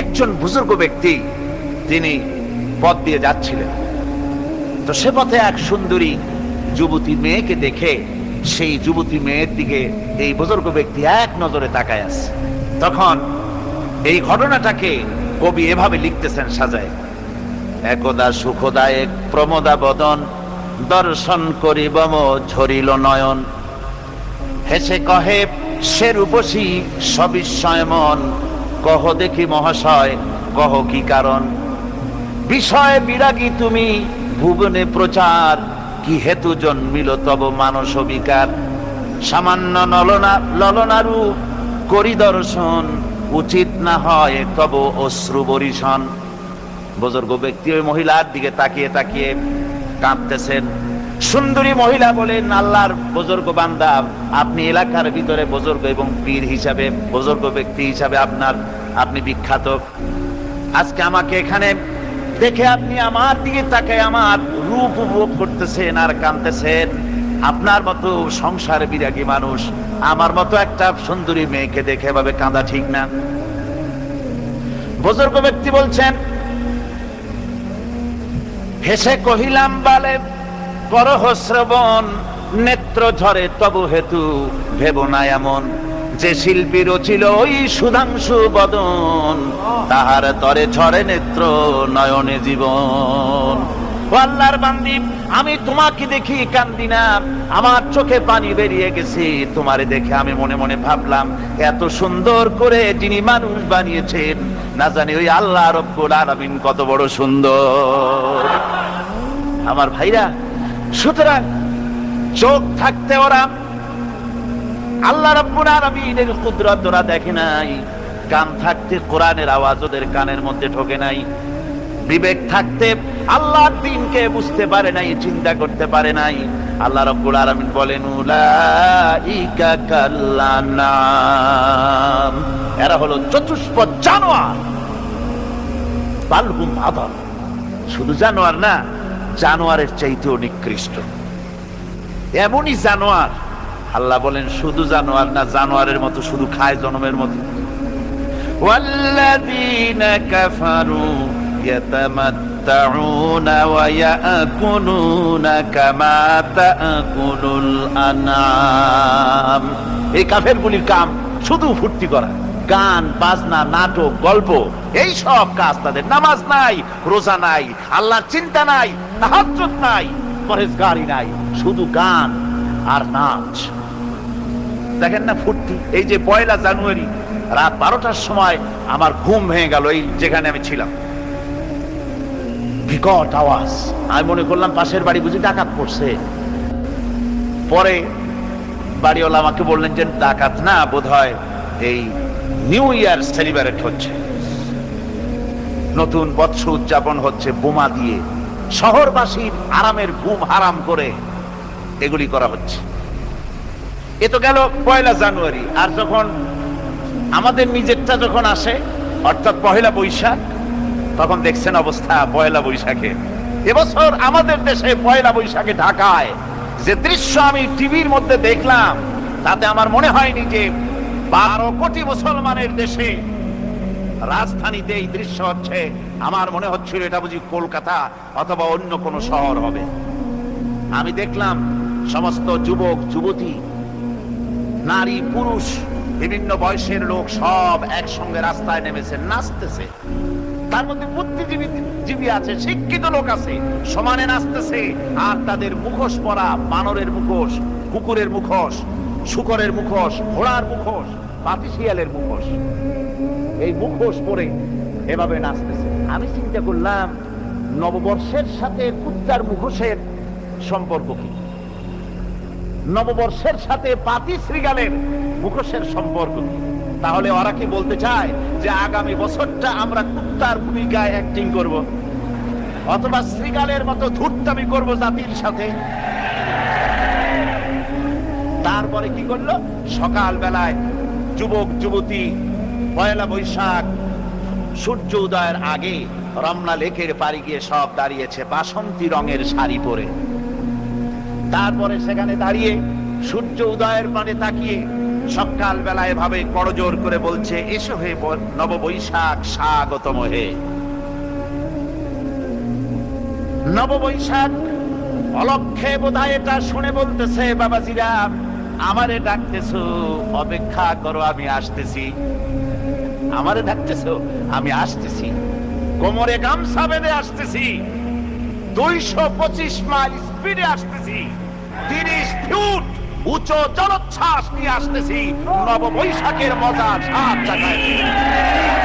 একজন বুজুর্গ ব্যক্তি তিনি পথ দিয়ে যাচ্ছিলেন। তো সে পথে এক সুন্দরী যুবতী মেয়েকে দেখে সেই যুবতী মেয়ের দিকে এই বুজুর্গ ব্যক্তি এক নজরে তাকায় আছে। তখন এই ঘটনাটাকে কবি এভাবে লিখতেছেন সাজায়: একদা সুখদায়ক প্রমোদা বদন, দর্শন করিব ঝরিল নয়ন, হেসে কহে সে রূপসী সবিস্ময় মন, কহ দেখি মহাশয় কহ কি কারণ, বিষয় বিরাগী তুমি ভুবনে প্রচার, কি হেতু জন্মিল তব মানস বিকার, সামান্য ললনারূপ করি দর্শন, উচিত না হয় তব অশ্রু বরিশন। বুজুর্গ ব্যক্তি ওই মহিলার দিকে তাকিয়ে তাকিয়ে কাঁদতেছেন। সুন্দরী মহিলা বলেন, আল্লাহর বুজুর্গ বান্দা, আপনি এলাকার ভিতরে বুজুর্গ এবং পীর হিসাবে, বুজুর্গ ব্যক্তি হিসাবে আপনি বিখ্যাত। আজকে আমাকে এখানে দেখে আপনি আমার দিকে তাকায় আমার রূপ উপভোগ করতেছেন আর কাঁদতেছেন। আপনার মতো সংসার বিরাগী মানুষ আমার মতো একটা সুন্দরী মেয়েকে দেখে এভাবে কাঁদা ঠিক না। বুজুর্গ ব্যক্তি বলছেন, হেসে কহিলাম বালে করহ শ্রবণ, নেত্র ঝরে তবু হেতু ভেব না এমন, যে শিল্পী রচিল ওই সুধাংশু বদন, তাহার তরে ঝরে নেত্র নয়নে জীবন। ও আল্লাহর বান্দি, আমি তোমাকে দেখি কান্দি না, আমার চোখে পানি বেরিয়ে গেছে। তোমারে দেখে আমি মনে মনে ভাবলাম, এত সুন্দর করে যিনি মানুষ বানিয়েছেন না জানি ওই আল্লাহ রব্বুল আলামিন কত বড় সুন্দর। আমার ভাইরা, সুতরাং চোখ থাকতে ওরা আল্লাহ রাব্বুল আলামিনের কুদরত ওরা দেখে নাই, কান থাকতে কোরআনের আওয়াজ ওদের কানের মধ্যে ঢোকে নাই, বিবেক থাকতে আল্লাহর দ্বীনকে বুঝতে পারে নাই, চিন্তা করতে পারে নাই। আল্লাহ রাব্বুল আলামিন বলেন, উলাইকা কাল্লানাম, এরা হলো চতুষ্পদ জানোয়ার, বালহুম আদাল, শুধু জানোয়ার না, জানোয়ারের চাইতেও নিকৃষ্ট। এমনই জানোয়ার, আল্লাহ বলেন শুধু জানোয়ার না, জানোয়ারের মতো শুধু খায় জনমের মতো। ওয়াল্লাযীনা কাফারু ইয়াতামাত্তাউনা ওয়া ইয়াকুলুনা কামা তাকুলুল আনআম। এই কাফেরগুলির কাম শুধু ফুর্তি করা, গান বাজনা, নাটক, গল্প, এই সব কাজ তাদের। নামাজ নাই, রোজা নাই, আল্লাহর চিন্তা নাই, তাহাজ্জুদ নাই, পরহেজগারি নাই, শুধু গান আর নাচ। দেখেন না ফুর্তি। এই যে 1 জানুয়ারি রাত 12টার সময় আমার ঘুম ভেঙে গেল, এই যেখানে আমি ছিলাম, বিকট আওয়াজ। আমি মনে করলাম পাশের বাড়ি বুঝি ডাকাত পড়ছে। পরে বাড়িওয়ালা আমাকে বললেন যে ডাকাত না, বোধহয় এই নিউ ইয়ার সেলিব্রেট হচ্ছে, নতুন বৎসর উদযাপন হচ্ছে, বোমা দিয়ে শহরবাসীর আরামের ঘুম হারাম করে এগুলি করা হচ্ছে। এ তো গেল 1 জানুয়ারি। আর যখন আমাদের নিজেরটা যখন আসে, অর্থাৎ 1 বৈশাখ, তখন দেখছেন অবস্থা 1 বৈশাখে। এবছর আমাদের দেশে 1 বৈশাখে ঢাকায় যে দৃশ্য আমি টিভির মধ্যে দেখলাম, তাতে আমার মনে হয়নি যে 12 কোটি মুসলমানের দেশে রাজধানীতে এই দৃশ্য হচ্ছে। আমার মনে হচ্ছিল এটা বুঝি কলকাতা অথবা অন্য কোনো শহর হবে। আমি দেখলাম সমস্ত যুবক যুবতী, নারী পুরুষ, বিভিন্ন বয়সের লোক সব একসঙ্গে রাস্তায় নেমেছে, নাচতেছে। তার মধ্যে বুদ্ধিজীবী আছে, শিক্ষিত লোক আছে, সমানে নাচতেছে। আর তাদের মুখোশ পরা, বানরের মুখোশ, কুকুরের মুখোশ, শূকরের মুখোশ, ঘোড়ার মুখোশ, পাতিশিয়ালের মুখোশ, এই মুখোশ পরে এভাবে নাচতেছে। আমি চিন্তা করলাম, নববর্ষের সাথে কুত্তার মুখোশের সম্পর্ক কি? নববর্ষের সাথে পাতি শ্রীগালের মুখোশের সম্পর্ক কি? তাহলে ওরা কি বলতে চায় যে আগামী বছরটা আমরা কুত্তার ভূমিকায় অ্যাক্টিং করব, অথবা শ্রীগালের মতো ধূর্তামি করব জাতির সাথে? তারপরে কি করলো? সকাল বেলায় যুবক যুবতী 1 বৈশাখ সূর্য উদয়ের আগে রমনা লেকের পাড়ি গিয়ে সব দাঁড়িয়েছে বাসন্তী রঙের শাড়ি পরে। তারপরে সেখানে দাঁড়িয়ে সূর্য উদয়ের পানে তাকিয়ে সকাল বেলা এভাবে করজোর করে বলছে, এসো হে নববৈশাখ স্বাগতম হে। নববৈশাখ অলক্ষে বোধহয় এটা শুনে বলতেছে, বাবাজিরা আমারে ডাকতেছো, অপেক্ষা করো আমি আসতেছি। আমারে ডাকতেছো, আমি আসতেছি, কোমরে গামছা বেঁধে আসতেছি, 225 মাইল স্পিডে আসতেছি, 30 ফুট উঁচু জলোচ্ছ্বাস নিয়ে আসতেছি, নববৈশাখের মজা সাত জায়গায়।